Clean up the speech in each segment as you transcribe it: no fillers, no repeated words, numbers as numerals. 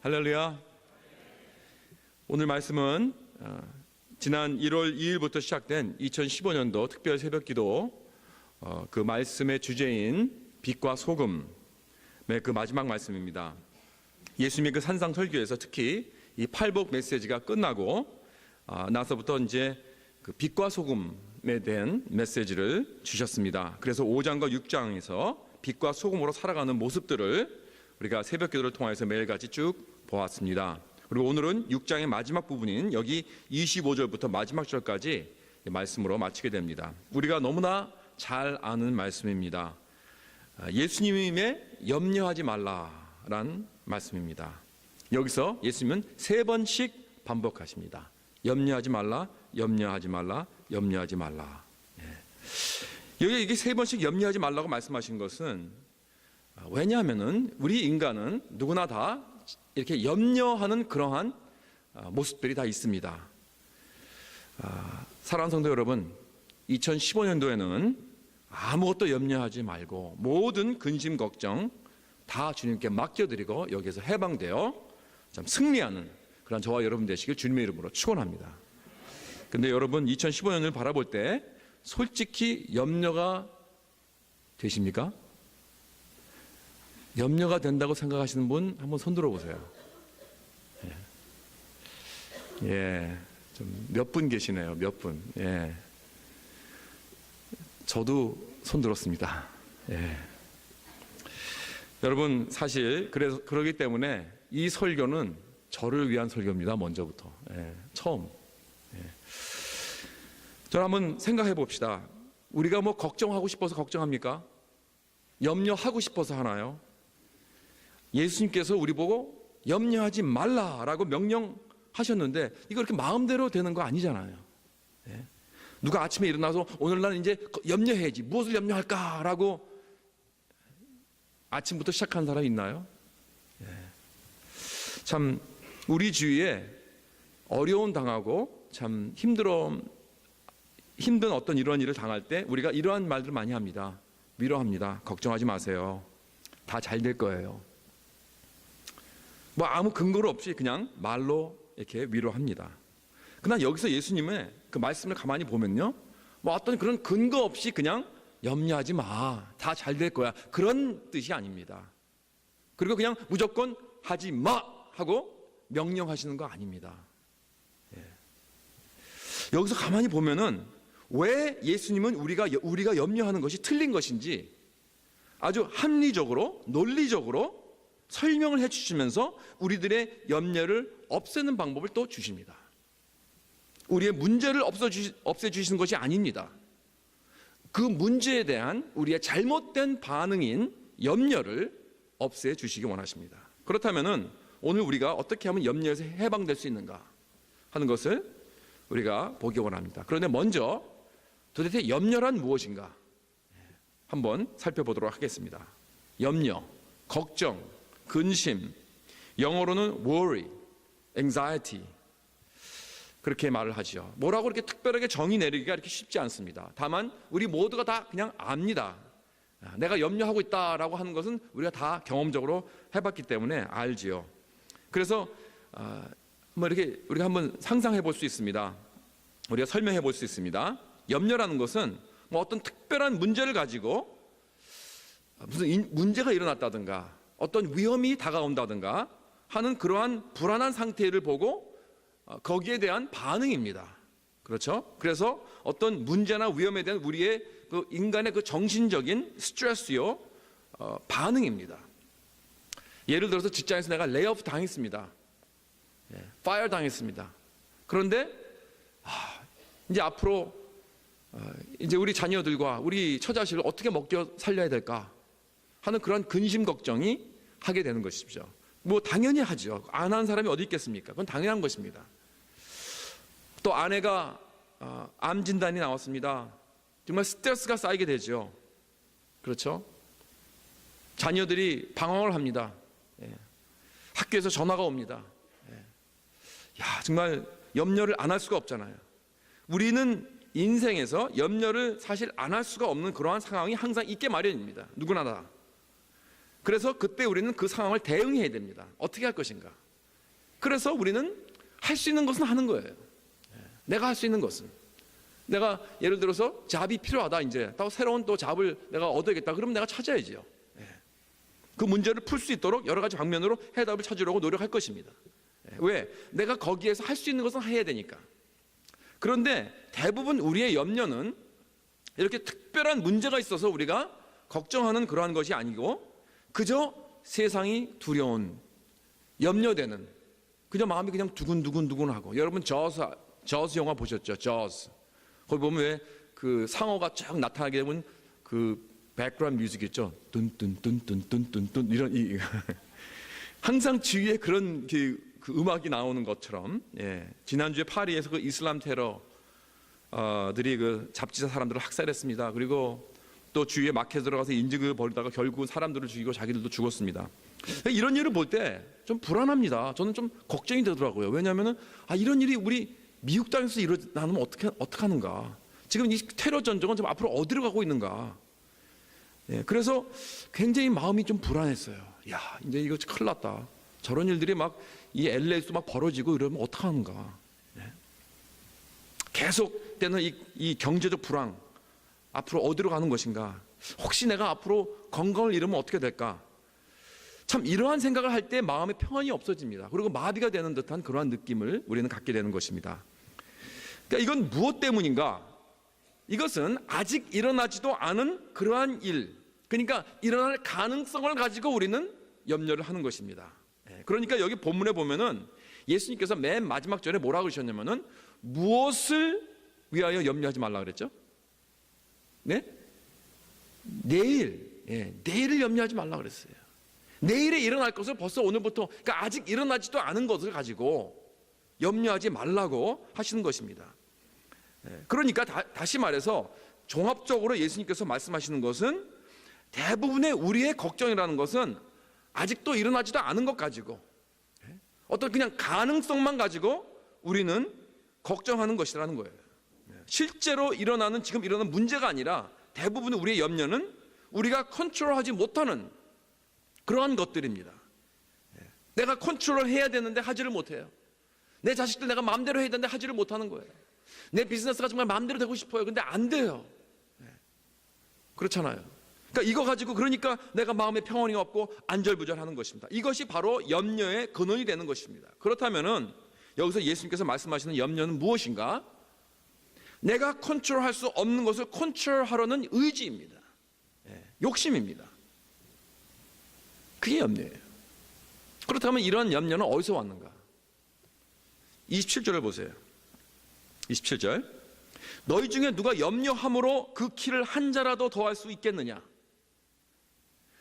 할렐루야. 오늘 말씀은 지난 1월 2일부터 시작된 2015년도 특별 새벽기도 그 말씀의 주제인 빛과 소금의 그 마지막 말씀입니다. 예수님의 그 산상 설교에서 특히 이 팔복 메시지가 끝나고 나서부터 이제 그 빛과 소금에 대한 메시지를 주셨습니다. 그래서 5장과 6장에서 빛과 소금으로 살아가는 모습들을 우리가 새벽기도를 통해서 매일같이 쭉 보았습니다. 그리고 오늘은 6장의 마지막 부분인 여기 25절부터 마지막 절까지 말씀으로 마치게 됩니다. 우리가 너무나 잘 아는 말씀입니다. 예수님의 염려하지 말라란 말씀입니다. 여기서 예수님은 3번씩 반복하십니다. 염려하지 말라, 염려하지 말라, 염려하지 말라. 여기 이게 3번씩 염려하지 말라고 말씀하신 것은 왜냐하면은 우리 인간은 누구나 다 이렇게 염려하는 그러한 모습들이 다 있습니다. 사랑하는 성도 여러분, 2015년도에는 아무것도 염려하지 말고 모든 근심 걱정 다 주님께 맡겨드리고 여기에서 해방되어 참 승리하는 그런 저와 여러분 되시길 주님의 이름으로 축원합니다. 근데 여러분 2015년을 바라볼 때 솔직히 염려가 되십니까? 염려가 된다고 생각하시는 분 한번 손 들어보세요. 좀 몇 분 계시네요. 몇 분. 저도 손 들었습니다. 여러분 사실 그러기 때문에 이 설교는 저를 위한 설교입니다. 먼저부터. 처음. 저는 한번 생각해 봅시다. 우리가 뭐 걱정하고 싶어서 걱정합니까? 염려하고 싶어서 하나요? 예수님께서 우리 보고 염려하지 말라라고 명령하셨는데 이거 이렇게 마음대로 되는 거 아니잖아요. 누가 아침에 일어나서 오늘 나는 이제 염려해야지 무엇을 염려할까라고 아침부터 시작한 사람 있나요? 참 우리 주위에 어려움 당하고 참 힘든 어떤 이런 일을 당할 때 우리가 이러한 말들을 많이 합니다. 위로합니다. 걱정하지 마세요. 다 잘 될 거예요. 뭐 아무 근거로 없이 그냥 말로 이렇게 위로합니다. 그러나 여기서 예수님의 그 말씀을 가만히 보면요, 뭐 어떤 그런 근거 없이 그냥 염려하지 마, 다 잘 될 거야, 그런 뜻이 아닙니다. 그리고 그냥 무조건 하지 마 하고 명령하시는 거 아닙니다. 여기서 가만히 보면은 왜 예수님은 우리가 염려하는 것이 틀린 것인지 아주 합리적으로 논리적으로 설명을 해주시면서 우리들의 염려를 없애는 방법을 또 주십니다. 우리의 문제를 없애주시는 것이 아닙니다. 그 문제에 대한 우리의 잘못된 반응인 염려를 없애주시기 원하십니다. 그렇다면 오늘 우리가 어떻게 하면 염려에서 해방될 수 있는가 하는 것을 우리가 보기 원합니다. 그런데 먼저 도대체 염려란 무엇인가 한번 살펴보도록 하겠습니다. 염려, 걱정, 근심, 영어로는 worry, anxiety 그렇게 말을 하죠. 뭐라고 이렇게 특별하게 정의 내리기가 이렇게 쉽지 않습니다. 다만 우리 모두가 다 그냥 압니다. 내가 염려하고 있다라고 하는 것은 우리가 다 경험적으로 해봤기 때문에 알지요. 그래서 뭐 이렇게 우리가 한번 상상해 볼 수 있습니다. 우리가 설명해 볼 수 있습니다. 염려라는 것은 뭐 어떤 특별한 문제를 가지고 무슨 문제가 일어났다든가 어떤 위험이 다가온다든가 하는 그러한 불안한 상태를 보고 거기에 대한 반응입니다. 그렇죠? 그래서 어떤 문제나 위험에 대한 우리의 그 인간의 그 정신적인 스트레스요 반응입니다. 예를 들어서 직장에서 내가 레이오프 당했습니다. 파이어 당했습니다. 그런데 이제 앞으로 이제 우리 자녀들과 우리 처자식을 어떻게 먹여 살려야 될까 하는 그런 근심 걱정이 하게 되는 것이죠. 뭐 당연히 하죠. 안 한 사람이 어디 있겠습니까? 그건 당연한 것입니다. 또 아내가 암 진단이 나왔습니다. 정말 스트레스가 쌓이게 되죠. 그렇죠? 자녀들이 방황을 합니다. 학교에서 전화가 옵니다. 정말 염려를 안 할 수가 없잖아요. 우리는 인생에서 염려를 사실 안 할 수가 없는 그러한 상황이 항상 있게 마련입니다. 누구나 다. 그래서 그때 우리는 그 상황을 대응해야 됩니다. 어떻게 할 것인가? 그래서 우리는 할 수 있는 것은 하는 거예요. 내가 할 수 있는 것은. 내가 예를 들어서 잡이 필요하다, 이제 또 새로운 또 잡을 내가 얻어야겠다, 그러면 내가 찾아야지요. 그 문제를 풀 수 있도록 여러 가지 방면으로 해답을 찾으려고 노력할 것입니다. 왜? 내가 거기에서 할 수 있는 것은 해야 되니까. 그런데 대부분 우리의 염려는 이렇게 특별한 문제가 있어서 우리가 걱정하는 그러한 것이 아니고 그저 세상이 두려운, 염려되는, 그저 마음이 그냥 두근두근두근하고. 여러분 저스 영화 보셨죠? 저스. 거기 보면 왜 그 상어가 쫙 나타나게 되면 그 백그라운드 뮤직 있죠? 뚠뚠뚠뚠뚠뚠 이런 항상 주위에 그런 그 음악이 나오는 것처럼. 지난주에 파리에서 그 이슬람 테러들이 그 잡지사 사람들을 학살했습니다. 그리고 또 주위에 마켓에 들어가서 인질을 벌이다가 결국 사람들을 죽이고 자기들도 죽었습니다. 이런 일을 볼 때 좀 불안합니다. 저는 좀 걱정이 되더라고요. 왜냐하면은 이런 일이 우리 미국 땅에서 일어나면 어떻게 하는가? 지금 이 테러 전쟁은 좀 앞으로 어디로 가고 있는가? 그래서 굉장히 마음이 좀 불안했어요. 야, 이제 이거 큰일 났다. 저런 일들이 막 이 LA에서 막 벌어지고 이러면 어떡하는가? 계속되는 이 경제적 불황, 앞으로 어디로 가는 것인가? 혹시 내가 앞으로 건강을 잃으면 어떻게 될까? 참 이러한 생각을 할 때 마음의 평안이 없어집니다. 그리고 마비가 되는 듯한 그러한 느낌을 우리는 갖게 되는 것입니다. 그러니까 이건 무엇 때문인가? 이것은 아직 일어나지도 않은 그러한 일, 그러니까 일어날 가능성을 가지고 우리는 염려를 하는 것입니다. 그러니까 여기 본문에 보면은 예수님께서 맨 마지막 절에 뭐라고 그러셨냐면은 무엇을 위하여 염려하지 말라 그랬죠? 네? 내일을 염려하지 말라 그랬어요. 내일에 일어날 것을 벌써 오늘부터, 그러니까 아직 일어나지도 않은 것을 가지고 염려하지 말라고 하시는 것입니다. 그러니까 다시 말해서 종합적으로 예수님께서 말씀하시는 것은 대부분의 우리의 걱정이라는 것은 아직도 일어나지도 않은 것 가지고 어떤 그냥 가능성만 가지고 우리는 걱정하는 것이라는 거예요. 실제로 지금 일어나는 문제가 아니라 대부분의 우리의 염려는 우리가 컨트롤하지 못하는 그러한 것들입니다. 내가 컨트롤 해야 되는데 하지를 못해요. 내 자식들 내가 마음대로 해야 되는데 하지를 못하는 거예요. 내 비즈니스가 정말 마음대로 되고 싶어요. 근데 안 돼요. 그렇잖아요. 그러니까 이거 가지고 그러니까 내가 마음의 평온이 없고 안절부절하는 것입니다. 이것이 바로 염려의 근원이 되는 것입니다. 그렇다면은 여기서 예수님께서 말씀하시는 염려는 무엇인가? 내가 컨트롤할 수 없는 것을 컨트롤하려는 의지입니다. 욕심입니다. 그게 염려예요. 그렇다면 이런 염려는 어디서 왔는가? 27절을 보세요. 27절. 너희 중에 누가 염려함으로 그 키를 한 자라도 더할 수 있겠느냐?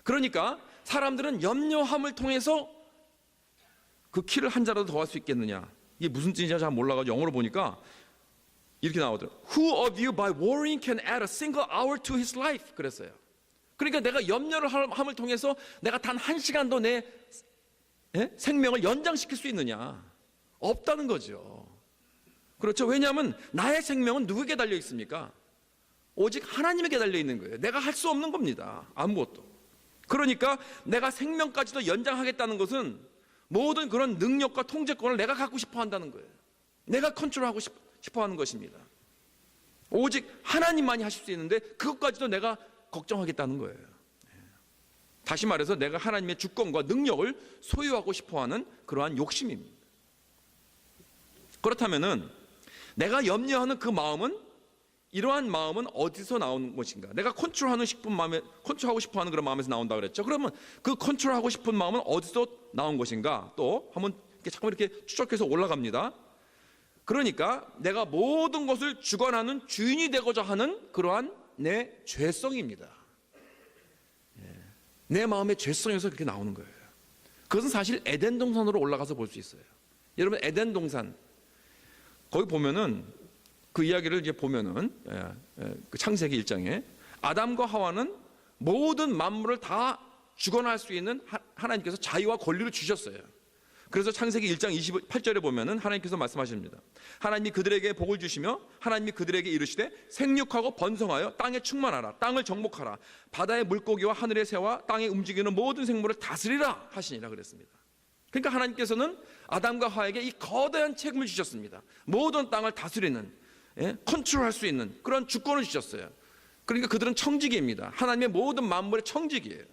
그러니까 사람들은 염려함을 통해서 그 키를 한 자라도 더할 수 있겠느냐? 이게 무슨 뜻인지 잘 몰라가지고 영어로 보니까 이렇게 나오더라고요. Who of you by worrying can add a single hour to his life? 그랬어요. 그러니까 내가 염려를 함을 통해서 내가 단 한 시간도 내 생명을 연장시킬 수 있느냐? 없다는 거죠. 그렇죠. 왜냐하면 나의 생명은 누구에게 달려 있습니까? 오직 하나님에게 달려 있는 거예요. 내가 할 수 없는 겁니다. 아무것도. 그러니까 내가 생명까지도 연장하겠다는 것은 모든 그런 능력과 통제권을 내가 갖고 싶어 한다는 거예요. 내가 컨트롤하고 싶어 하는 것입니다. 오직 하나님만이 하실 수 있는데 그것까지도 내가 걱정하겠다는 거예요. 다시 말해서 내가 하나님의 주권과 능력을 소유하고 싶어하는 그러한 욕심입니다. 그렇다면은 내가 염려하는 그 마음은, 이러한 마음은 어디서 나오는 것인가? 내가 컨트롤하고 싶어하는 그런 마음에서 나온다 그랬죠. 그러면 그 컨트롤하고 싶은 마음은 어디서 나온 것인가? 또 한번 자꾸 이렇게 추적해서 올라갑니다. 그러니까 내가 모든 것을 주관하는 주인이 되고자 하는 그러한 내 죄성입니다. 내 마음의 죄성에서 그렇게 나오는 거예요. 그것은 사실 에덴 동산으로 올라가서 볼 수 있어요. 여러분 에덴 동산 거기 보면은 그 이야기를 이제 보면은 그 창세기 1장에 아담과 하와는 모든 만물을 다 주관할 수 있는 하나님께서 자유와 권리를 주셨어요. 그래서 창세기 1장 28절에 보면은 하나님께서 말씀하십니다. 하나님이 그들에게 복을 주시며 하나님이 그들에게 이르시되 생육하고 번성하여 땅에 충만하라. 땅을 정복하라. 바다의 물고기와 하늘의 새와 땅에 움직이는 모든 생물을 다스리라 하시니라 그랬습니다. 그러니까 하나님께서는 아담과 하와에게 이 거대한 책임을 주셨습니다. 모든 땅을 다스리는, 컨트롤할 수 있는 그런 주권을 주셨어요. 그러니까 그들은 청지기입니다. 하나님의 모든 만물의 청지기예요.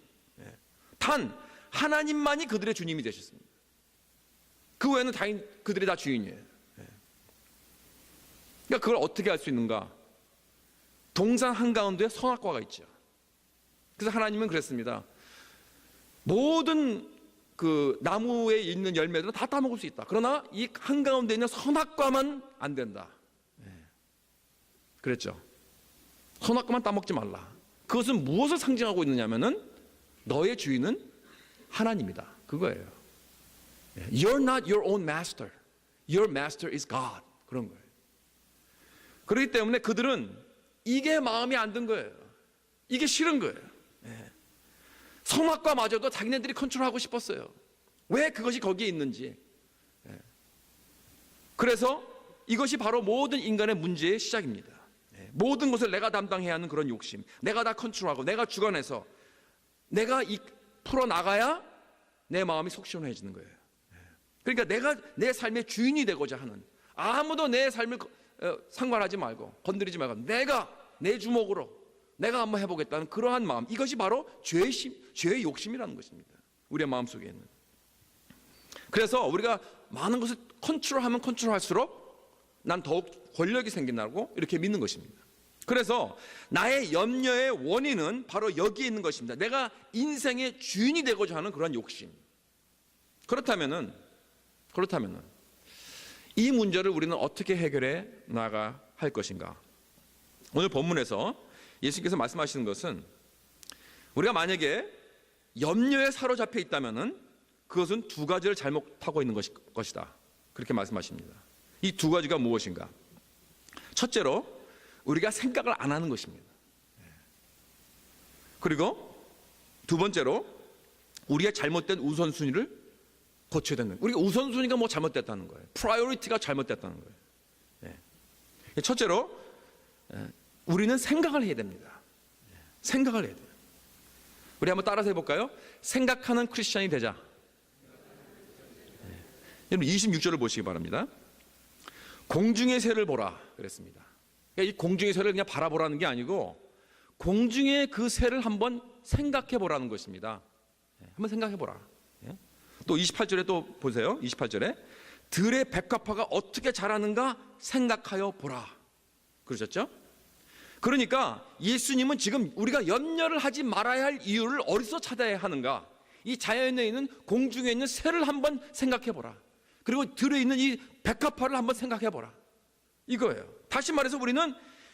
단 하나님만이 그들의 주님이 되셨습니다. 그 외에는 당연히 그들이 다 주인이에요. 그러니까 그걸 어떻게 할 수 있는가? 동산 한가운데에 선악과가 있죠. 그래서 하나님은 그랬습니다. 모든 그 나무에 있는 열매들은 다 따먹을 수 있다. 그러나 이 한가운데 있는 선악과만 안 된다. 그랬죠. 선악과만 따먹지 말라. 그것은 무엇을 상징하고 있느냐면은 너의 주인은 하나님이다. 그거예요. You're not your own master. Your master is God. 그런 거예요. 그렇기 때문에 그들은 이게 마음에 안 든 거예요. 이게 싫은 거예요. 선악과마저도 자기네들이 컨트롤하고 싶었어요. 왜 그것이 거기에 있는지. 그래서 이것이 바로 모든 인간의 문제의 시작입니다. 모든 것을 내가 담당해야 하는 그런 욕심, 내가 다 컨트롤하고 내가 주관해서 내가 풀어나가야 내 마음이 속 시원해지는 거예요. 그러니까 내가 내 삶의 주인이 되고자 하는, 아무도 내 삶을 상관하지 말고 건드리지 말고 내가 내 주먹으로 내가 한번 해보겠다는 그러한 마음, 이것이 바로 죄의 욕심이라는 것입니다. 우리의 마음속에 있는. 그래서 우리가 많은 것을 컨트롤하면 컨트롤할수록 난 더욱 권력이 생긴다고 이렇게 믿는 것입니다. 그래서 나의 염려의 원인은 바로 여기에 있는 것입니다. 내가 인생의 주인이 되고자 하는 그런 욕심. 그렇다면은 이 문제를 우리는 어떻게 해결해 나가야 할 것인가? 오늘 본문에서 예수님께서 말씀하시는 것은 우리가 만약에 염려에 사로잡혀 있다면은 그것은 두 가지를 잘못하고 있는 것이다. 그렇게 말씀하십니다. 이 두 가지가 무엇인가? 첫째로 우리가 생각을 안 하는 것입니다. 그리고 두 번째로 우리의 잘못된 우선순위를 고쳐야 되는 거예요. 우리가 우선순위가 뭐 잘못됐다는 거예요. 프라이어리티가 잘못됐다는 거예요. 첫째로 우리는 생각을 해야 됩니다. 생각을 해야 돼요. 우리 한번 따라서 해볼까요? 생각하는 크리스찬이 되자. 여러분 26절을 보시기 바랍니다. 공중의 새를 보라 그랬습니다. 이 공중의 새를 그냥 바라보라는 게 아니고 공중의 그 새를 한번 생각해 보라는 것입니다. 한번 생각해 보라. 또 28절에 또 보세요. 28절에 들의 백합화가 어떻게 자라는가 생각하여 보라 그러셨죠? 그러니까 예수님은 지금 우리가 염려를 하지 말아야 할 이유를 어디서 찾아야 하는가? 이 자연에 있는 공중에 있는 새를 한번 생각해 보라. 그리고 들에 있는 이 백합화를 한번 생각해 보라. 이거예요. 다시 말해서 우리가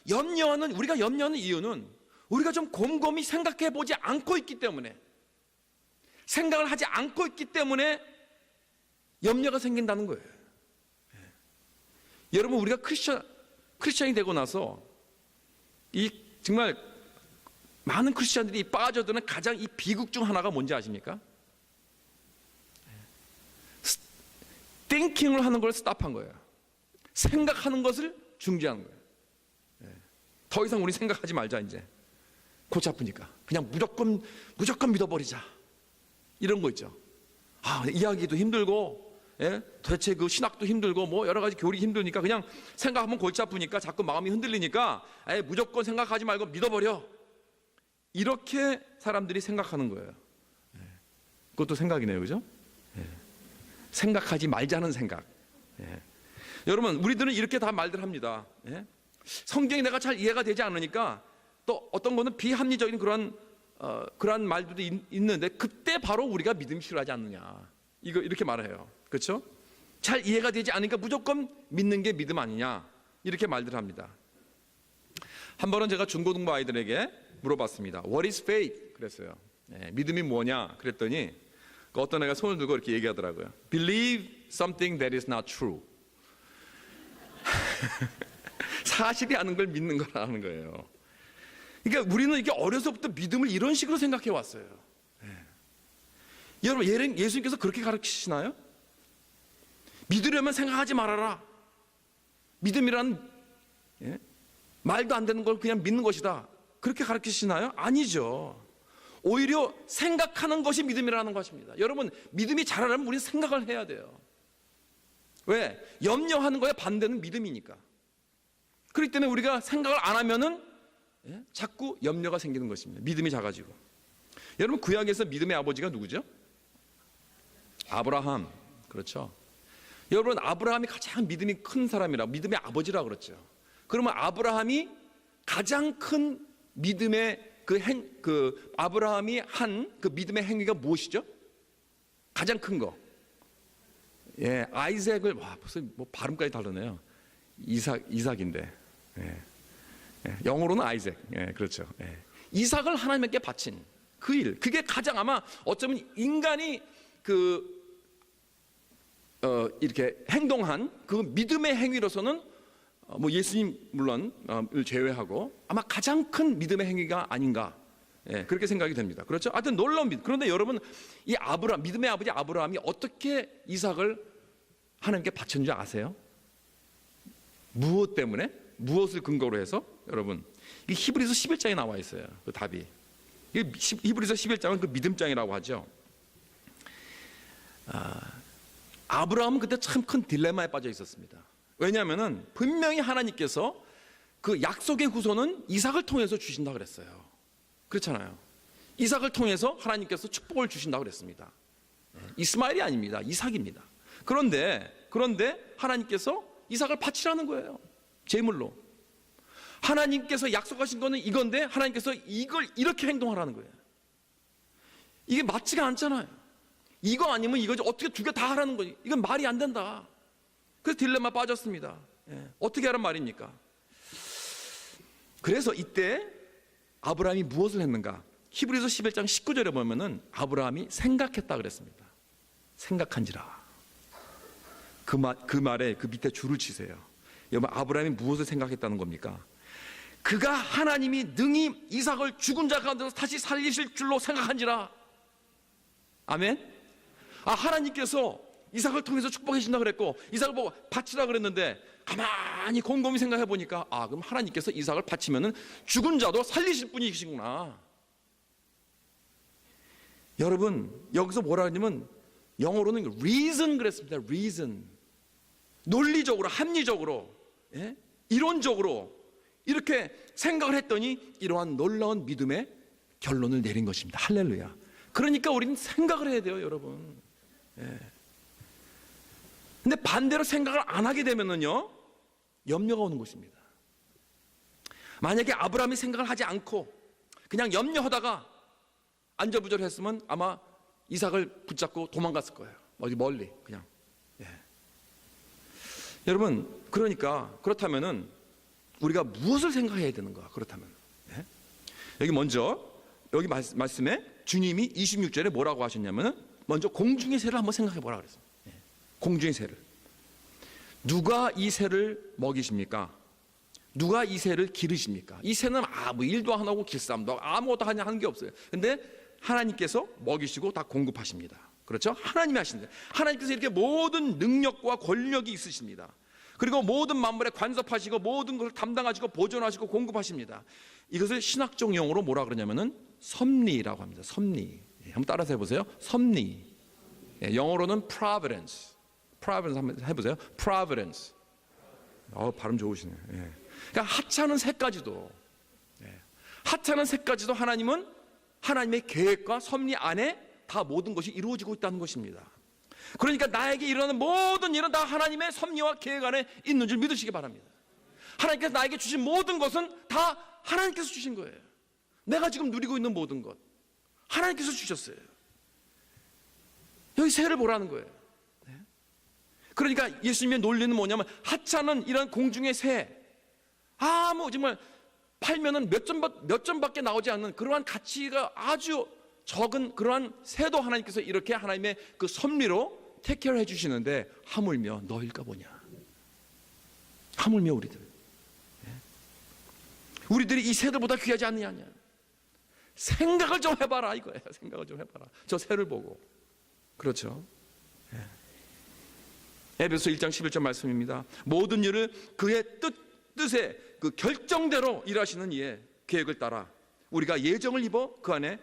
염려하는 이유는 우리가 좀 곰곰이 생각해 보지 않고 있기 때문에, 생각을 하지 않고 있기 때문에 염려가 생긴다는 거예요. 여러분 우리가 크리스천이 되고 나서 이 정말 많은 크리스천들이 빠져드는 가장 이 비극 중 하나가 뭔지 아십니까? 띵킹을 하는 걸 스탑한 거예요. 생각하는 것을 중지한 거예요. 더 이상 우리 생각하지 말자. 이제 골치 아프니까 그냥 무조건 믿어버리자. 이런 거 있죠. 이야기도 힘들고, 도대체 그 신학도 힘들고, 뭐 여러 가지 교리 힘드니까 그냥 생각하면 골치 아프니까 자꾸 마음이 흔들리니까 무조건 생각하지 말고 믿어버려. 이렇게 사람들이 생각하는 거예요. 그것도 생각이네요, 그죠? 생각하지 말자는 생각. 여러분, 우리들은 이렇게 다 말들 합니다. 성경이 내가 잘 이해가 되지 않으니까 또 어떤 거는 비합리적인 그러한 말들도 있는데 그때 바로 우리가 믿음이 필요하지 않느냐. 이렇게 말해요. 그렇죠? 잘 이해가 되지 않으니까 무조건 믿는 게 믿음 아니냐. 이렇게 말들 합니다. 한 번은 제가 중고등부 아이들에게 물어봤습니다. What is faith? 그랬어요. 믿음이 뭐냐? 그랬더니 어떤 애가 손을 들고 이렇게 얘기하더라고요. Believe something that is not true. 사실이 아닌 걸 믿는 거라는 거예요. 그러니까 우리는 이게 어려서부터 믿음을 이런 식으로 생각해 왔어요. 여러분 예수님께서 그렇게 가르치시나요? 믿으려면 생각하지 말아라. 믿음이란 말도 안 되는 걸 그냥 믿는 것이다. 그렇게 가르치시나요? 아니죠. 오히려 생각하는 것이 믿음이라는 것입니다. 여러분, 믿음이 자라려면 우리는 생각을 해야 돼요. 왜? 염려하는 거에 반대는 믿음이니까. 그렇기 때문에 우리가 생각을 안 하면은 자꾸 염려가 생기는 것입니다. 믿음이 작아지고. 여러분, 구약에서 믿음의 아버지가 누구죠? 아브라함. 그렇죠. 여러분, 아브라함이 가장 믿음이 큰 사람이라 믿음의 아버지라고 그랬죠. 그러면 아브라함이 가장 큰 믿음의 아브라함이 한 그 믿음의 행위가 무엇이죠? 가장 큰 거. 예, 아이삭을, 무슨 뭐 발음까지 다르네요. 이삭인데. 예. 예, 영어로는 아이삭. 예, 그렇죠. 예. 이삭을 하나님께 바친 그 일. 그게 가장 아마 어쩌면 인간이 이렇게 행동한 그 믿음의 행위로서는 뭐 예수님 물론 제외하고 아마 가장 큰 믿음의 행위가 아닌가, 예, 그렇게 생각이 됩니다. 그렇죠? 하여튼 놀라운 믿음. 그런데 여러분, 이 믿음의 아버지 아브라함이 어떻게 이삭을 하나님께 바쳤는지 아세요? 무엇 때문에? 무엇을 근거로 해서? 여러분, 이 히브리서 11장에 나와 있어요. 그 답이. 히브리서 11장은 그 믿음장이라고 하죠. 아브라함은 그때 참 큰 딜레마에 빠져 있었습니다. 왜냐하면은 분명히 하나님께서 그 약속의 후손은 이삭을 통해서 주신다 그랬어요. 그렇잖아요. 이삭을 통해서 하나님께서 축복을 주신다 그랬습니다. 이스마엘이 아닙니다. 이삭입니다. 그런데 하나님께서 이삭을 바치라는 거예요. 제물로. 하나님께서 약속하신 거는 이건데 하나님께서 이걸 이렇게 행동하라는 거예요. 이게 맞지가 않잖아요. 이거 아니면 이거지, 어떻게 두 개 다 하라는 거지. 이건 말이 안 된다. 그래서 딜레마 빠졌습니다. 예. 어떻게 하란 말입니까? 그래서 이때 아브라함이 무엇을 했는가? 히브리서 11장 19절에 보면은 아브라함이 생각했다 그랬습니다. 생각한지라. 그 말에 그 밑에 줄을 치세요. 여러분, 아브라함이 무엇을 생각했다는 겁니까? 그가 하나님이 능히 이삭을 죽은 자 가운데서 다시 살리실 줄로 생각한지라. 아멘. 하나님께서 이삭을 통해서 축복해 주신다 그랬고 이삭을 보고 바치라 그랬는데 가만히 곰곰이 생각해 보니까 그럼 하나님께서 이삭을 바치면은 죽은 자도 살리실 분이시구나. 여러분, 여기서 뭐라 하냐면 영어로는 reason 그랬습니다. reason. 논리적으로, 합리적으로, 예? 이론적으로 이렇게 생각을 했더니 이러한 놀라운 믿음의 결론을 내린 것입니다. 할렐루야. 그러니까 우리는 생각을 해야 돼요, 여러분. 예. 근데 반대로 생각을 안 하게 되면은요, 염려가 오는 것입니다. 만약에 아브라함이 생각을 하지 않고 그냥 염려하다가 안절부절했으면 아마 이삭을 붙잡고 도망갔을 거예요. 어디 멀리 그냥. 예. 여러분, 그렇다면은 우리가 무엇을 생각해야 되는가? 그렇다면, 예? 여기 말씀에 주님이 26절에 뭐라고 하셨냐면은 먼저 공중의 새를 한번 생각해 보라 그랬어요. 예. 공중의 새를. 누가 이 새를 먹이십니까? 누가 이 새를 기르십니까? 이 새는 아무 일도 안 하고 길쌈도 아무것도 하는 게 없어요. 근데 하나님께서 먹이시고 다 공급하십니다. 그렇죠? 하나님이 하신다. 하나님께서 이렇게 모든 능력과 권력이 있으십니다. 그리고 모든 만물에 관섭하시고 모든 것을 담당하시고 보존하시고 공급하십니다. 이것을 신학적 용어로 뭐라 그러냐면은 섭리라고 합니다. 섭리. 한번 따라서 해보세요. 섭리. 영어로는 providence. providence 한번 해보세요. providence. 발음 좋으시네요. 그러니까 하찮은 새까지도, 하찮은 새까지도 하나님은 하나님의 계획과 섭리 안에 다 모든 것이 이루어지고 있다는 것입니다. 그러니까 나에게 일어나는 모든 일은 다 하나님의 섭리와 계획 안에 있는 줄 믿으시기 바랍니다. 하나님께서 나에게 주신 모든 것은 다 하나님께서 주신 거예요. 내가 지금 누리고 있는 모든 것 하나님께서 주셨어요. 여기 새를 보라는 거예요. 그러니까 예수님의 논리는 뭐냐면 하찮은 이런 공중의 새, 정말 팔면은 몇 점밖에 나오지 않는 그러한 가치가 아주 적은 그러한 새도 하나님께서 이렇게 하나님의 그 섭리로 택케어 해주시는데 하물며 너일까 보냐. 하물며 우리들이 이 새들보다 귀하지 않느냐. 생각을 좀 해봐라 이거예요. 생각을 좀 해봐라. 저 새를 보고. 그렇죠. 에베소 1장 11절 말씀입니다. 모든 일을 그의 뜻에 그 결정대로 일하시는 이의 계획을 따라 우리가 예정을 입어 그 안에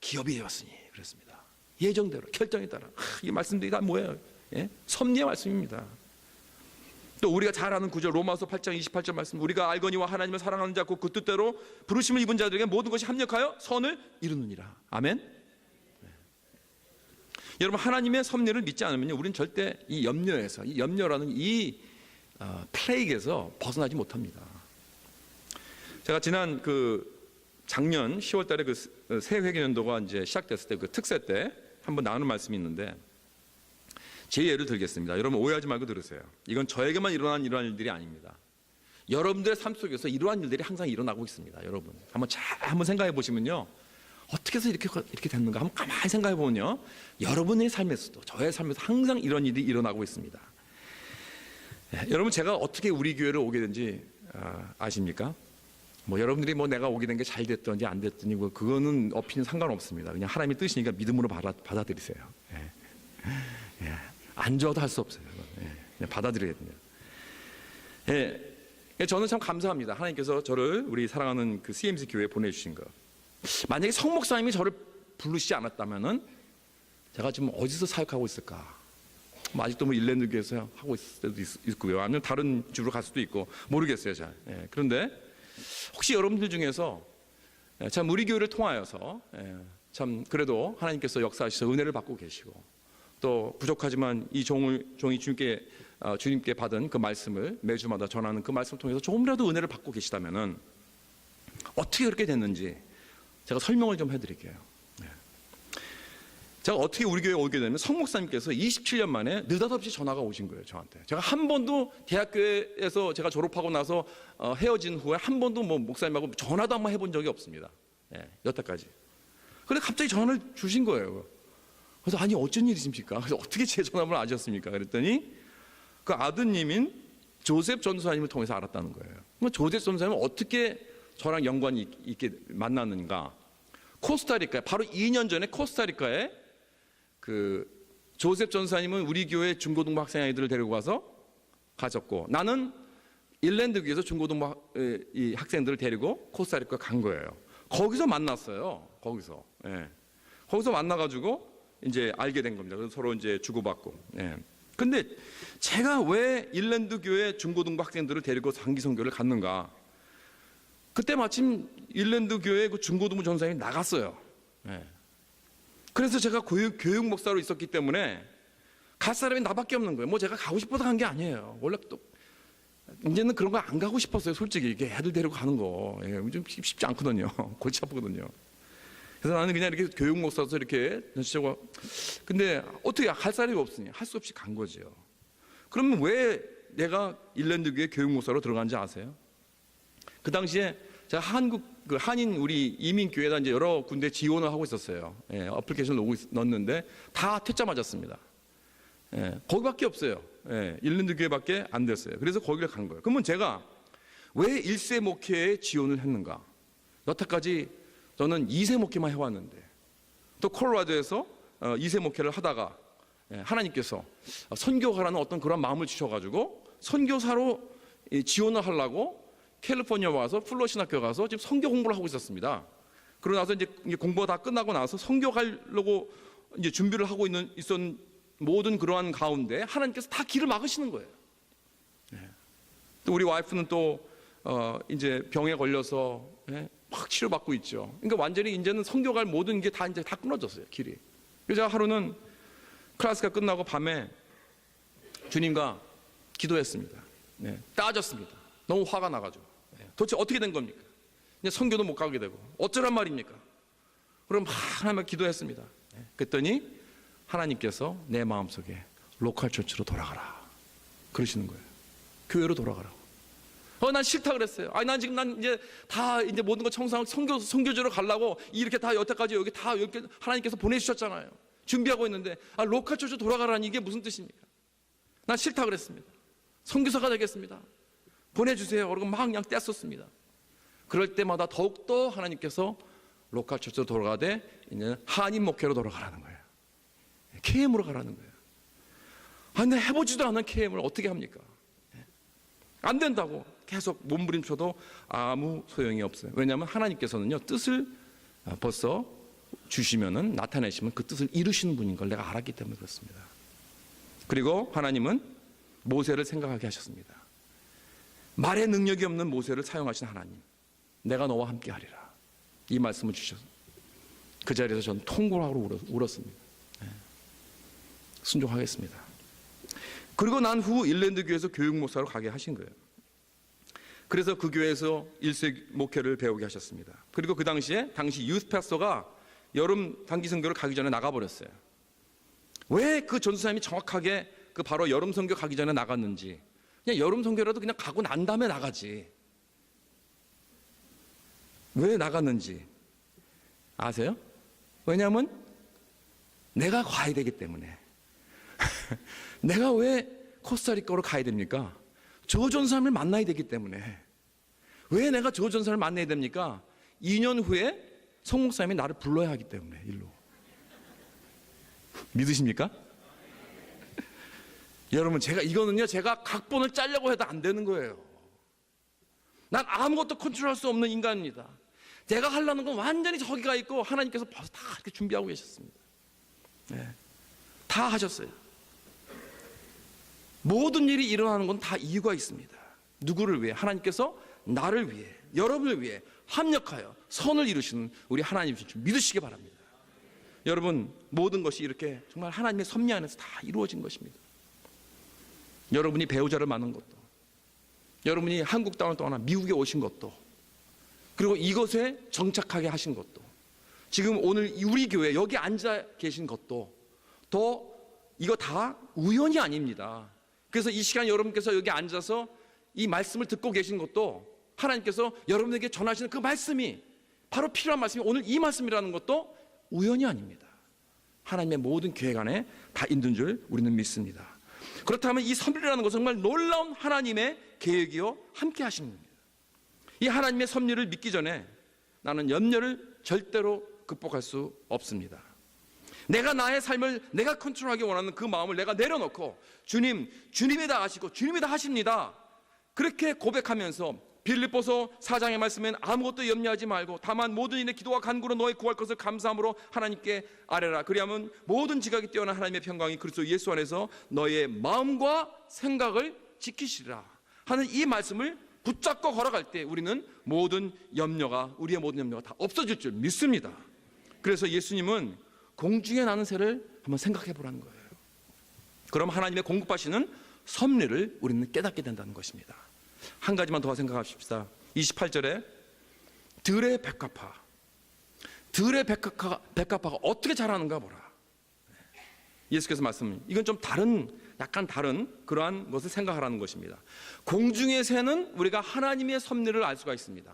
기업이 되었으니 그렇습니다. 예정대로 결정에 따라. 이 말씀들이 다 뭐예요? 예? 섭리의 말씀입니다. 또 우리가 잘 아는 구절 로마서 8장 28절 말씀, 우리가 알거니와 하나님을 사랑하는 자 곧 그 뜻대로 부르심을 입은 자들에게 모든 것이 합력하여 선을 이루느니라. 아멘. 네. 여러분, 하나님의 섭리를 믿지 않으면요, 우리는 절대 이 염려에서, 이 염려라는 이 플레이에서 벗어나지 못합니다. 제가 지난 작년 10월달에 새 회계연도가 이제 시작됐을 때 특세 때 한번 나누는 말씀이 있는데, 제 예를 들겠습니다. 여러분 오해하지 말고 들으세요. 이건 저에게만 일어난 이러한 일들이 아닙니다. 여러분들의 삶 속에서 이러한 일들이 항상 일어나고 있습니다. 여러분 한번 생각해 보시면요, 어떻게 해서 이렇게 됐는가 한번 가만히 생각해 보면요, 여러분의 삶에서도 저의 삶에서 항상 이런 일이 일어나고 있습니다. 여러분, 제가 어떻게 우리 교회를 오게 된지 아십니까? 여러분들이 내가 오게 된 게 잘 됐든지 안 됐든지 그거는 어피는 상관없습니다. 그냥 하나님의 뜻이니까 믿음으로 받아들이세요. 안 좋아도 할 수 없어요. 그냥 받아들여야 됩니다. 저는 참 감사합니다. 하나님께서 저를 우리 사랑하는 CMC 교회에 보내주신 거. 만약에 성 목사님이 저를 부르시지 않았다면은 제가 지금 어디서 사역하고 있을까? 아직도 일랜드 교회에서 하고 있을 때도 있고요. 아니면 다른 주로 갈 수도 있고 모르겠어요, 잘. 그런데 혹시 여러분들 중에서 참 우리 교회를 통하여서 참 그래도 하나님께서 역사하셔서 은혜를 받고 계시고, 또 부족하지만 이 종이 주님께 받은 그 말씀을 매주마다 전하는 그 말씀을 통해서 조금이라도 은혜를 받고 계시다면은 어떻게 그렇게 됐는지 제가 설명을 좀 해드릴게요. 제가 어떻게 우리 교회에 오게 되면 성 목사님께서 27년 만에 느닷없이 전화가 오신 거예요, 저한테. 제가 한 번도 대학교에서 제가 졸업하고 나서 헤어진 후에 한 번도 목사님하고 전화도 한번 해본 적이 없습니다. 여태까지. 그런데 갑자기 전화를 주신 거예요. 그래서 아니 어쩐 일이십니까? 그래서 어떻게 제 전화번호를 아셨습니까? 그랬더니 그 아드님인 조셉 전도사님을 통해서 알았다는 거예요. 조셉 전도사님은 어떻게 저랑 연관이 있게 만났는가? 코스타리카에 바로 2년 전에 코스타리카에 조셉 전도사님은 우리 교회 중고등부 학생 아이들을 데리고 가서 가졌고, 나는 일랜드 교회에서 중고등부 학생들을 데리고 코스타리카 간 거예요. 거기서 만났어요. 거기서 만나가지고 이제 알게 된 겁니다. 그래서 서로 이제 주고받고. 근데 제가 왜 일랜드 교회 중고등부 학생들을 데리고 장기 선교를 갔는가? 그때 마침 일랜드 교회 중고등부 전사님이 나갔어요. 그래서 제가 교육 목사로 있었기 때문에 갈 사람이 나밖에 없는 거예요. 제가 가고 싶어서 간 게 아니에요. 원래 또 이제는 그런 거 안 가고 싶었어요. 솔직히 이게 애들 데리고 가는 거 좀 쉽지 않거든요. 골치 아프거든요. 그래서 나는 그냥 이렇게 교육 목사로서 이렇게 전체적으로, 근데 어떻게 할 사람이 없으니 할 수 없이 간 거죠. 그러면 왜 내가 일랜드 교회 교육 목사로 들어간지 아세요? 그 당시에 제가 한인 우리 이민 교회에다 이제 여러 군데 지원을 하고 있었어요. 어플리케이션을 넣었는데 다 퇴짜 맞았습니다. 거기밖에 없어요. 일랜드 교회밖에 안 됐어요. 그래서 거기를 간 거예요. 그러면 제가 왜 1세 목회에 지원을 했는가? 여태까지 저는 2세 목회만 해왔는데, 또 콜로라도에서 2세 목회를 하다가 하나님께서 선교가라는 어떤 그런 마음을 주셔가지고 선교사로 지원을 하려고 캘리포니아 와서 플러신학교 가서 지금 선교 공부를 하고 있었습니다. 그러고 나서 이제 공부가 다 끝나고 나서 선교 가려고 이제 준비를 하고 있었던 모든 그러한 가운데 하나님께서 다 길을 막으시는 거예요. 또 우리 와이프는 또 이제 병에 걸려서 막 치료받고 있죠. 그러니까 완전히 이제는 선교 갈 모든 게 다 이제 다 끊어졌어요, 길이. 그래서 제가 하루는 클래스가 끝나고 밤에 주님과 기도했습니다. 따졌습니다. 너무 화가 나가지고. 도대체 어떻게 된 겁니까? 이제 선교도 못 가게 되고 어쩌란 말입니까? 그럼 하나님께 기도했습니다. 그랬더니 하나님께서 내 마음속에 로컬 처치로 돌아가라 그러시는 거예요. 교회로 돌아가라고. 난 싫다 그랬어요. 난 이제 다 이제 모든 거 청소하고 선교지로 가려고 이렇게 다 여태까지 여기 다 이렇게 하나님께서 보내주셨잖아요. 준비하고 있는데 로컬 처치로 돌아가라니 이게 무슨 뜻입니까? 난 싫다 그랬습니다. 선교사가 되겠습니다. 보내주세요. 그러고 막 그냥 떼었습니다. 그럴 때마다 더욱더 하나님께서 로컬 처치로 돌아가되 이제 한인 목회로 돌아가라는 거예요. KM으로 가라는 거예요. 근데 해보지도 않은 KM을 어떻게 합니까? 안 된다고 계속 몸부림쳐도 아무 소용이 없어요. 왜냐하면 하나님께서는요 뜻을 벌써 주시면은, 나타내시면 그 뜻을 이루시는 분인 걸 내가 알았기 때문에 그렇습니다. 그리고 하나님은 모세를 생각하게 하셨습니다. 말의 능력이 없는 모세를 사용하신 하나님, 내가 너와 함께 하리라, 이 말씀을 주셔서 그 자리에서 저는 통곡하고 울었습니다. 순종하겠습니다. 그리고 난 후 일랜드 교회에서 교육 목사로 가게 하신 거예요. 그래서 그 교회에서 1세 목회를 배우게 하셨습니다. 그리고 그 당시 유스 패스터가 여름 단기 선교를 가기 전에 나가버렸어요. 왜 그 전수사님이 정확하게 그 바로 여름 선교 가기 전에 나갔는지, 그냥 여름 선교라도 그냥 가고 난 다음에 나가지, 왜 나갔는지 아세요? 왜냐하면 내가 가야 되기 때문에. 내가 왜 코스타리카로 가야 됩니까? 저 전사님을 만나야 되기 때문에. 왜 내가 저 전사를 만나야 됩니까? 2년 후에 송 목사님이 나를 불러야 하기 때문에. 일로 믿으십니까? 여러분, 이거는요, 제가 각본을 짜려고 해도 안 되는 거예요. 난 아무것도 컨트롤할 수 없는 인간입니다. 제가 하려는 건 완전히 저기가 있고 하나님께서 벌써 다 이렇게 준비하고 계셨습니다. 네. 다 하셨어요. 모든 일이 일어나는 건 다 이유가 있습니다. 누구를 위해? 하나님께서 나를 위해, 여러분을 위해 합력하여 선을 이루시는 우리 하나님이신 줄 믿으시기 바랍니다. 여러분, 모든 것이 이렇게 정말 하나님의 섭리 안에서 다 이루어진 것입니다. 여러분이 배우자를 만난 것도, 여러분이 한국 땅을 떠나 미국에 오신 것도, 그리고 이것에 정착하게 하신 것도, 지금 오늘 우리 교회 여기 앉아 계신 것도, 또 이거 다 우연이 아닙니다. 그래서 이 시간 여러분께서 여기 앉아서 이 말씀을 듣고 계신 것도 하나님께서 여러분에게 전하시는 그 말씀이 바로 필요한 말씀이 오늘 이 말씀이라는 것도 우연이 아닙니다. 하나님의 모든 계획 안에 다 있는 줄 우리는 믿습니다. 그렇다면 이 섭리라는 것은 정말 놀라운 하나님의 계획이요 함께 하시는 겁니다. 이 하나님의 섭리를 믿기 전에 나는 염려를 절대로 극복할 수 없습니다. 내가 나의 삶을 내가 컨트롤하기 원하는 그 마음을 내가 내려놓고 주님이 다 아시고 주님이 다 하십니다, 그렇게 고백하면서 빌립보서 4장의 말씀엔 아무것도 염려하지 말고 다만 모든 일에 기도와 간구로 너의 구할 것을 감사함으로 하나님께 아뢰라. 그리하면 모든 지각이 뛰어난 하나님의 평강이 그리스도 예수 안에서 너의 마음과 생각을 지키시리라 하는 이 말씀을 붙잡고 걸어갈 때 우리는 우리의 모든 염려가 다 없어질 줄 믿습니다. 그래서 예수님은 공중에 나는 새를 한번 생각해 보라는 거예요. 그럼 하나님의 공급하시는 섭리를 우리는 깨닫게 된다는 것입니다. 한 가지만 더 생각합시다. 28절에 들의 백합화가 어떻게 자라는가 보라. 예수께서 말씀은 이건 좀 약간 다른 그러한 것을 생각하라는 것입니다. 공중의 새는 우리가 하나님의 섭리를 알 수가 있습니다.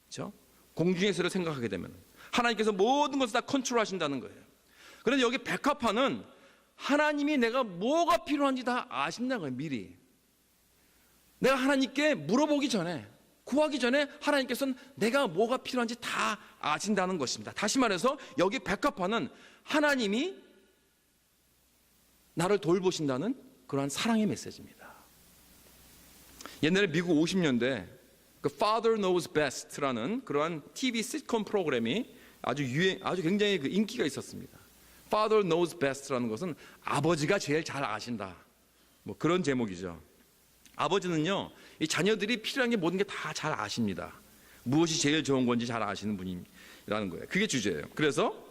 그렇죠? 공중의 새를 생각하게 되면 하나님께서 모든 것을 다 컨트롤하신다는 거예요. 그런데 여기 백합화는 하나님이 내가 뭐가 필요한지 다 아신다는 거예요. 미리 내가 하나님께 물어보기 전에, 구하기 전에 하나님께서는 내가 뭐가 필요한지 다 아신다는 것입니다. 다시 말해서 여기 백합화는 하나님이 나를 돌보신다는 그러한 사랑의 메시지입니다. 옛날에 미국 50년대 그 Father Knows Best라는 그러한 TV 시트콤 프로그램이 아주 굉장히 그 인기가 있었습니다. Father Knows Best라는 것은 아버지가 제일 잘 아신다, 뭐 그런 제목이죠. 아버지는요, 이 자녀들이 필요한 게 모든 게 다 잘 아십니다. 무엇이 제일 좋은 건지 잘 아시는 분이라는 거예요. 그게 주제예요. 그래서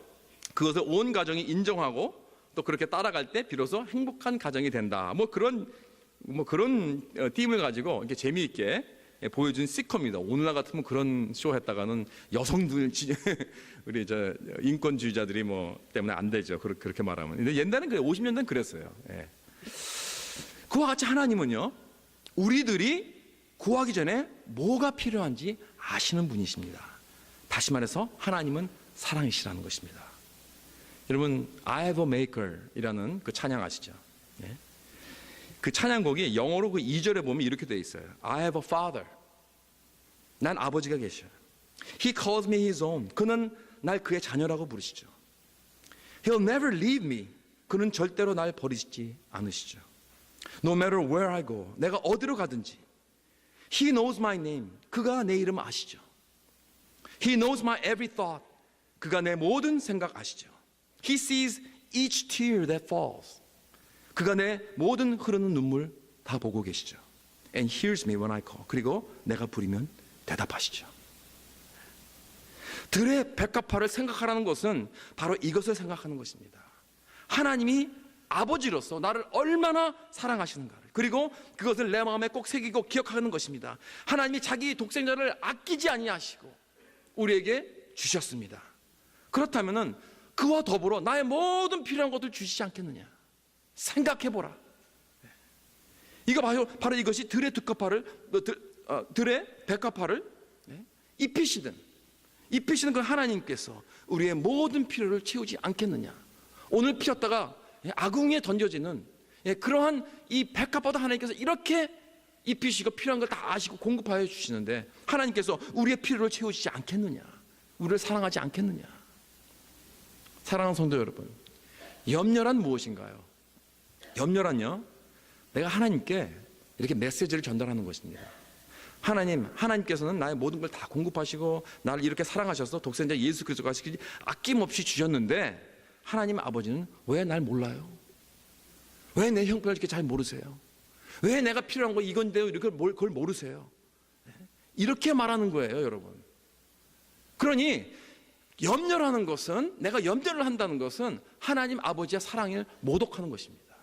그것을 온 가정이 인정하고 또 그렇게 따라갈 때 비로소 행복한 가정이 된다. 뭐 그런 팀을 가지고 이렇게 재미있게 보여준 시컴입니다. 오늘날 같으면 그런 쇼 했다가는 여성들 우리 인권주의자들이 뭐 때문에 안 되죠. 그렇게 말하면. 근데 옛날엔 50년대는 그랬어요. 예. 그와 같이 하나님은요, 우리들이 구하기 전에 뭐가 필요한지 아시는 분이십니다. 다시 말해서 하나님은 사랑이시라는 것입니다. 여러분, I have a maker 이라는 그 찬양 아시죠? 네? 그 찬양곡이 영어로 그 2절에 보면 이렇게 되어 있어요. I have a father. 난 아버지가 계셔요. He calls me his own. 그는 날 그의 자녀라고 부르시죠. He'll never leave me. 그는 절대로 날 버리지 않으시죠. No matter where I go. 내가 어디로 가든지. He knows my name. 그가 내 이름 아시죠. He knows my every thought. 그가 내 모든 생각 아시죠. He sees each tear that falls. 그가 내 모든 흐르는 눈물 다 보고 계시죠. And hears me when I call. 그리고 내가 부르면 대답하시죠. 들의 백합화를 생각하라는 것은 바로 이것을 생각하는 것입니다. 하나님이 아버지로서 나를 얼마나 사랑하시는가를, 그리고 그것을 내 마음에 꼭 새기고 기억하는 것입니다. 하나님이 자기 독생자를 아끼지 아니하시고 우리에게 주셨습니다. 그렇다면 그와 더불어 나의 모든 필요한 것을 주시지 않겠느냐 생각해보라. 이거 바로 이것이 들의 백합화를 입히시는 그 하나님께서 우리의 모든 필요를 채우지 않겠느냐. 오늘 피었다가 아궁이에 던져지는 그러한 이 백합화도 하나님께서 이렇게 입히시고 필요한 걸 다 아시고 공급하여 주시는데 하나님께서 우리의 필요를 채우시지 않겠느냐, 우리를 사랑하지 않겠느냐. 사랑하는 성도 여러분, 염려란 무엇인가요? 염려란요, 내가 하나님께 이렇게 메시지를 전달하는 것입니다. 하나님께서는 나의 모든 걸 다 공급하시고 나를 이렇게 사랑하셔서 독생자 예수 그리스도가 아낌없이 주셨는데 하나님 아버지는 왜 날 몰라요? 왜 내 형편을 이렇게 잘 모르세요? 왜 내가 필요한 거 이건데요? 그걸 모르세요? 이렇게 말하는 거예요, 여러분. 그러니 염려라는 것은, 내가 염려를 한다는 것은 하나님 아버지의 사랑을 모독하는 것입니다.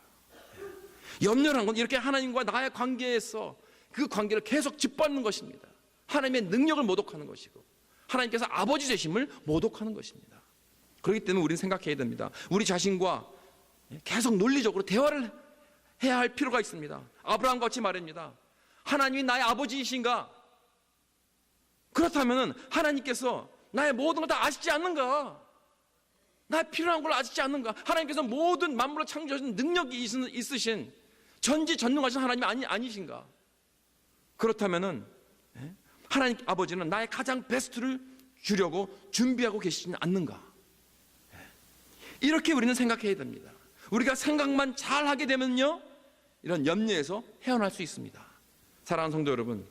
염려라는 건 이렇게 하나님과 나의 관계에서 그 관계를 계속 짓밟는 것입니다. 하나님의 능력을 모독하는 것이고 하나님께서 아버지 되심을 모독하는 것입니다. 그렇기 때문에 우리는 생각해야 됩니다. 우리 자신과 계속 논리적으로 대화를 해야 할 필요가 있습니다. 아브라함과 같이 말입니다. 하나님이 나의 아버지이신가? 그렇다면 하나님께서 나의 모든 걸 다 아시지 않는가? 나의 필요한 걸 아시지 않는가? 하나님께서 모든 만물을 창조하신 능력이 있으신 전지전능하신 하나님이 아니신가? 그렇다면 하나님 아버지는 나의 가장 베스트를 주려고 준비하고 계시지는 않는가? 이렇게 우리는 생각해야 됩니다. 우리가 생각만 잘하게 되면요, 이런 염려에서 헤어날 수 있습니다. 사랑하는 성도 여러분,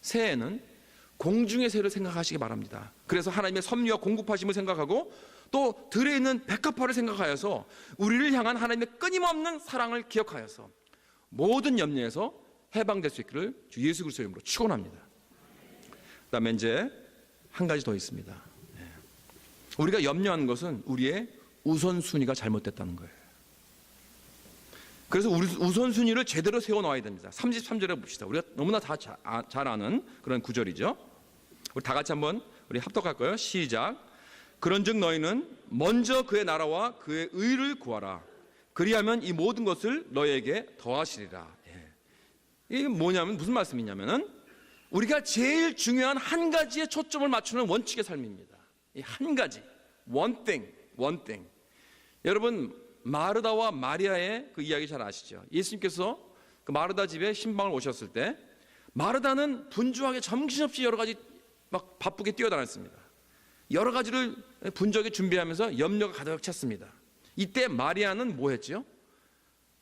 새해에는 공중의 새를 생각하시기 바랍니다. 그래서 하나님의 섭리와 공급하심을 생각하고 또 들에 있는 백합화를 생각하여서 우리를 향한 하나님의 끊임없는 사랑을 기억하여서 모든 염려에서 해방될 수 있기를 주 예수 그리스도의 이름으로 축원합니다. 그다음에 이제 한 가지 더 있습니다. 우리가 염려하는 것은 우리의 우선순위가 잘못됐다는 거예요. 그래서 우리 우선순위를 제대로 세워놓아야 됩니다. 33절에 봅시다. 우리가 너무나 다 잘 아는 그런 구절이죠. 우리 다 같이 한번 우리 합독할 거예요. 시작. 그런즉 너희는 먼저 그의 나라와 그의 의를 구하라. 그리하면 이 모든 것을 너희에게 더하시리라. 이게 뭐냐면 무슨 말씀이냐면은 우리가 제일 중요한 한 가지에 초점을 맞추는 원칙의 삶입니다. 이 한 가지, one thing. 여러분, 마르다와 마리아의 그 이야기 잘 아시죠? 예수님께서 그 마르다 집에 신방을 오셨을 때 마르다는 분주하게 정신없이 여러 가지 막 바쁘게 뛰어다녔습니다. 여러 가지를 분주하게 준비하면서 염려가 가득 찼습니다. 이때 마리아는 뭐 했죠?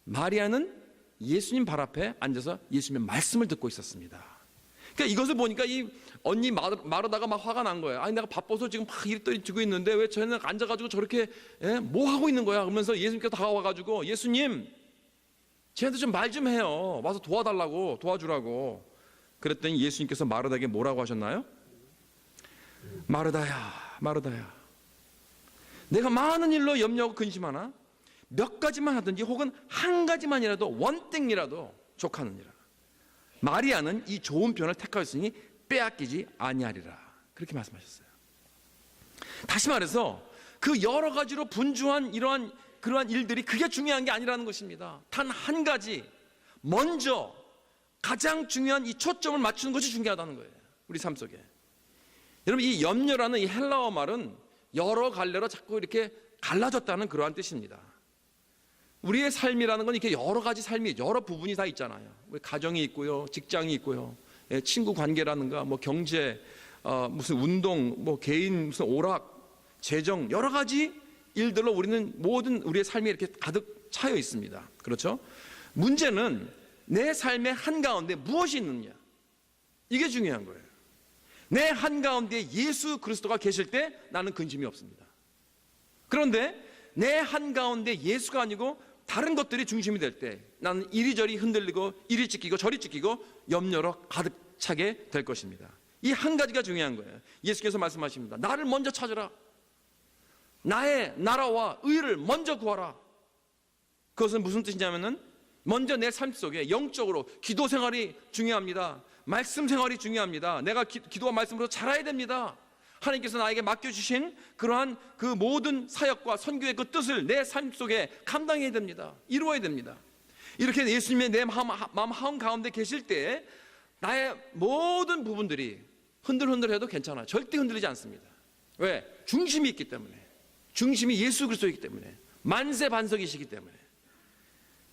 마리아는 예수님 발 앞에 앉아서 예수님의 말씀을 듣고 있었습니다. 그러니까 이것을 보니까 이 언니 마르다가 막 화가 난 거예요. 아니 내가 바빠서 지금 막 이리저리 두고 있는데 왜 쟤는 앉아가지고 저렇게 뭐 하고 있는 거야? 그러면서 예수님께서 다가와가지고 예수님 쟤한테 좀 말 좀 해요. 와서 도와주라고. 그랬더니 예수님께서 마르다에게 뭐라고 하셨나요? 마르다야 내가 많은 일로 염려하고 근심하나 몇 가지만 하든지 혹은 한 가지만이라도 원땡이라도 족하느니라. 마리아는 이 좋은 편을 택하였으니 빼앗기지 아니하리라. 그렇게 말씀하셨어요. 다시 말해서 그 여러 가지로 분주한 그러한 일들이 그게 중요한 게 아니라는 것입니다. 단 한 가지, 먼저 가장 중요한 이 초점을 맞추는 것이 중요하다는 거예요. 우리 삶 속에. 여러분, 이 염려라는 이 헬라어 말은 여러 갈래로 자꾸 이렇게 갈라졌다는 그러한 뜻입니다. 우리의 삶이라는 건 이렇게 여러 가지 삶이 여러 부분이 다 있잖아요. 우리 가정이 있고요, 직장이 있고요, 친구 관계라든가 뭐 경제, 무슨 운동, 뭐 개인 무슨 오락, 재정 여러 가지 일들로 우리는 모든 우리의 삶이 이렇게 가득 차여 있습니다. 그렇죠? 문제는 내 삶의 한가운데 무엇이 있느냐, 이게 중요한 거예요. 내 한가운데 예수 그리스도가 계실 때 나는 근심이 없습니다. 그런데 내 한가운데 예수가 아니고 다른 것들이 중심이 될 때 나는 이리저리 흔들리고 이리 찢기고 저리 찢기고 염려로 가득 차게 될 것입니다. 이 한 가지가 중요한 거예요. 예수께서 말씀하십니다. 나를 먼저 찾으라. 나의 나라와 의를 먼저 구하라. 그것은 무슨 뜻이냐면은 먼저 내 삶 속에 영적으로 기도 생활이 중요합니다. 말씀 생활이 중요합니다. 내가 기도와 말씀으로 자라야 됩니다. 하나님께서 나에게 맡겨주신 그러한 그 모든 사역과 선교의 그 뜻을 내 삶 속에 감당해야 됩니다. 이루어야 됩니다. 이렇게 예수님의 내 마음 가운데 계실 때 나의 모든 부분들이 흔들흔들해도 괜찮아요. 절대 흔들리지 않습니다. 왜? 중심이 있기 때문에. 중심이 예수 그리스도이기 때문에. 만세반석이시기 때문에.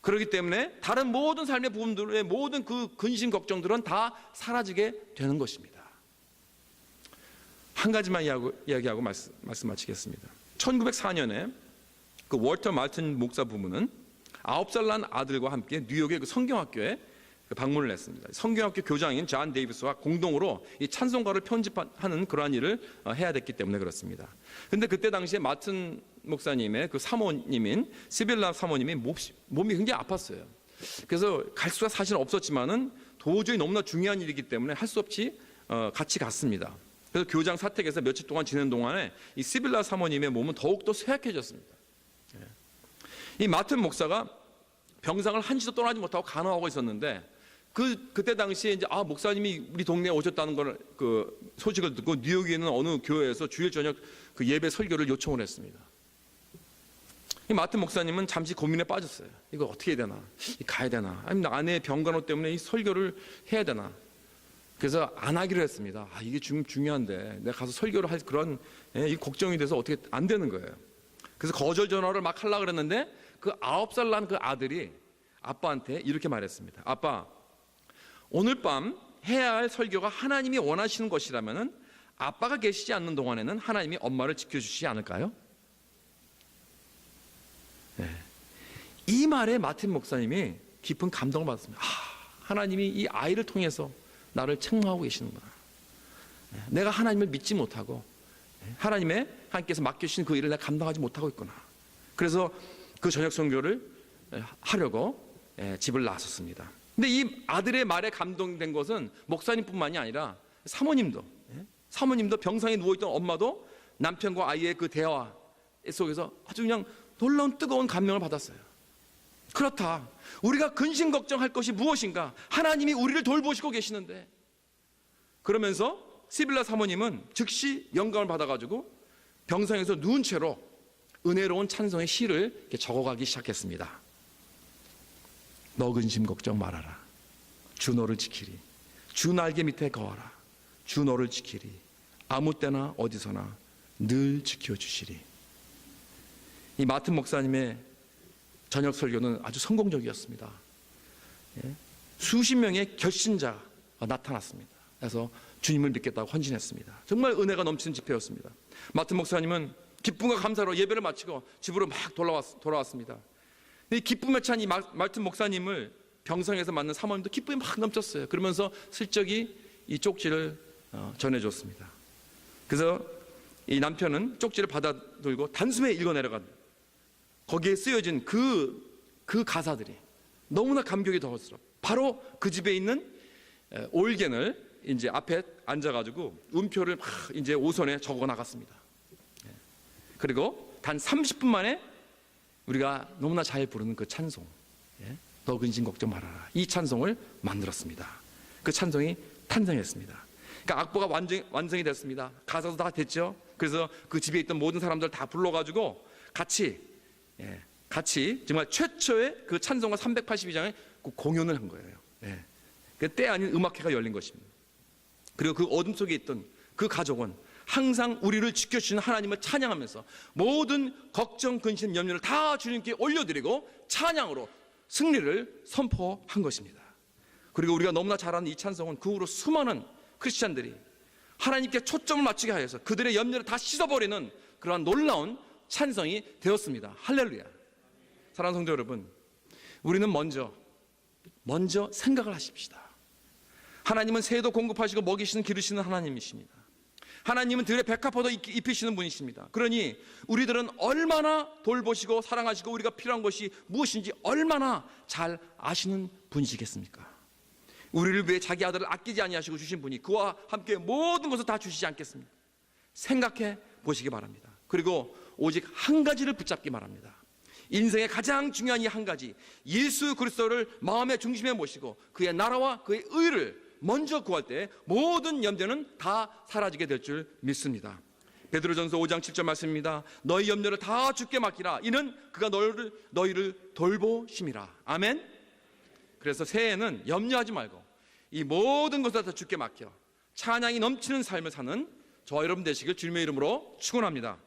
그렇기 때문에 다른 모든 삶의 부분들의 모든 그 근심 걱정들은 다 사라지게 되는 것입니다. 한 가지만 이야기하고 말씀 마치겠습니다. 1904년에 그 월터 말튼 목사 부부는 9살 난 아들과 함께 뉴욕의 그 성경학교에 방문을 했습니다. 성경학교 교장인 존 데이비스와 공동으로 이 찬송가를 편집하는 그러한 일을 해야 됐기 때문에 그렇습니다. 근데 그때 당시에 마튼 목사님의 그 사모님인 시빌라 사모님이 몸이 굉장히 아팠어요. 그래서 갈 수가 사실은 없었지만은 도저히 너무나 중요한 일이기 때문에 할 수 없이 같이 갔습니다. 그래서 교장 사택에서 며칠 동안 지내는 동안에 이 시빌라 사모님의 몸은 더욱더 쇠약해졌습니다. 이 마튼 목사가 병상을 한시도 떠나지 못하고 간호하고 있었는데 그때 당시에 이제 목사님이 우리 동네에 오셨다는 걸 그 소식을 듣고 뉴욕에 있는 어느 교회에서 주일 저녁 그 예배 설교를 요청을 했습니다. 이 마튼 목사님은 잠시 고민에 빠졌어요. 이거 어떻게 해야 되나? 가야 되나? 아니면 아내의 병간호 때문에 이 설교를 해야 되나? 그래서 안 하기로 했습니다. 이게 중요한데 내가 가서 설교를 할 그런 이 걱정이 돼서 어떻게 안 되는 거예요. 그래서 거절 전화를 막 하려고 그랬는데 그 9살 난 그 아들이 아빠한테 이렇게 말했습니다. 아빠, 오늘 밤 해야 할 설교가 하나님이 원하시는 것이라면은 아빠가 계시지 않는 동안에는 하나님이 엄마를 지켜주시지 않을까요? 네. 이 말에 마틴 목사님이 깊은 감동을 받았습니다. 하나님이 이 아이를 통해서 나를 책망하고 계시는구나. 내가 하나님을 믿지 못하고 하나님의 하나님께서 맡겨주신 그 일을 내가 감당하지 못하고 있구나. 그래서 그 저녁 선교를 하려고 집을 나섰습니다. 근데 이 아들의 말에 감동된 것은 목사님뿐만이 아니라 사모님도 병상에 누워있던 엄마도 남편과 아이의 그 대화 속에서 아주 그냥 놀라운 뜨거운 감명을 받았어요. 그렇다. 우리가 근심 걱정할 것이 무엇인가? 하나님이 우리를 돌보시고 계시는데. 그러면서 시빌라 사모님은 즉시 영감을 받아가지고 병상에서 누운 채로 은혜로운 찬송의 시를 이렇게 적어가기 시작했습니다. 너 근심 걱정 말아라. 주 너를 지키리. 주 날개 밑에 거하라. 주 너를 지키리. 아무 때나 어디서나 늘 지켜주시리. 이 마튼 목사님의 저녁 설교는 아주 성공적이었습니다. 수십 명의 결신자가 나타났습니다. 그래서 주님을 믿겠다고 헌신했습니다. 정말 은혜가 넘치는 집회였습니다. 마튼 목사님은 기쁨과 감사로 예배를 마치고 집으로 막 돌아왔습니다. 이 기쁨에 찬 이 마튼 목사님을 병상에서 만난 사모님도 기쁨이 막 넘쳤어요. 그러면서 슬쩍이 이 쪽지를 전해줬습니다. 그래서 이 남편은 쪽지를 받아들고 단숨에 읽어내려간 거기에 쓰여진 그 가사들이 너무나 감격이 더웠어요. 바로 그 집에 있는 올겐을 이제 앞에 앉아가지고 음표를 막 이제 오선에 적어 나갔습니다. 그리고 단 30분 만에 우리가 너무나 잘 부르는 그 찬송, 너 근심 걱정 말아라, 이 찬송을 만들었습니다. 그 찬송이 탄생했습니다. 그러니까 악보가 완성이 됐습니다. 가사도 다 됐죠. 그래서 그 집에 있던 모든 사람들 다 불러가지고 같이 정말 최초의 그 찬송가 382장의 그 공연을 한 거예요. 그 때 아닌 음악회가 열린 것입니다. 그리고 그 어둠 속에 있던 그 가족은 항상 우리를 지켜주시는 하나님을 찬양하면서 모든 걱정, 근심, 염려를 다 주님께 올려드리고 찬양으로 승리를 선포한 것입니다. 그리고 우리가 너무나 잘 아는 이 찬송은 그 후로 수많은 크리스찬들이 하나님께 초점을 맞추게 하여서 그들의 염려를 다 씻어버리는 그러한 놀라운 찬송이 되었습니다. 할렐루야. 사랑하는 성도 여러분, 우리는 먼저 생각을 하십시다. 하나님은 새도 공급하시고 먹이시는 기르시는 하나님이십니다. 하나님은 들의 백합화도 입히시는 분이십니다. 그러니 우리들은 얼마나 돌보시고 사랑하시고 우리가 필요한 것이 무엇인지 얼마나 잘 아시는 분이시겠습니까? 우리를 위해 자기 아들을 아끼지 아니하시고 주신 분이 그와 함께 모든 것을 다 주시지 않겠습니까? 생각해 보시기 바랍니다. 그리고 오직 한 가지를 붙잡기 바랍니다. 인생의 가장 중요한 이 한 가지, 예수 그리스도를 마음의 중심에 모시고 그의 나라와 그의 의를 먼저 구할 때 모든 염려는 다 사라지게 될 줄 믿습니다. 베드로전서 5장 7절 말씀입니다. 너희 염려를 다 주께 맡기라. 이는 그가 너희를 돌보심이라. 아멘. 그래서 새해에는 염려하지 말고 이 모든 것을 다 주께 맡겨 찬양이 넘치는 삶을 사는 저와 여러분 되시길 주님의 이름으로 축원합니다.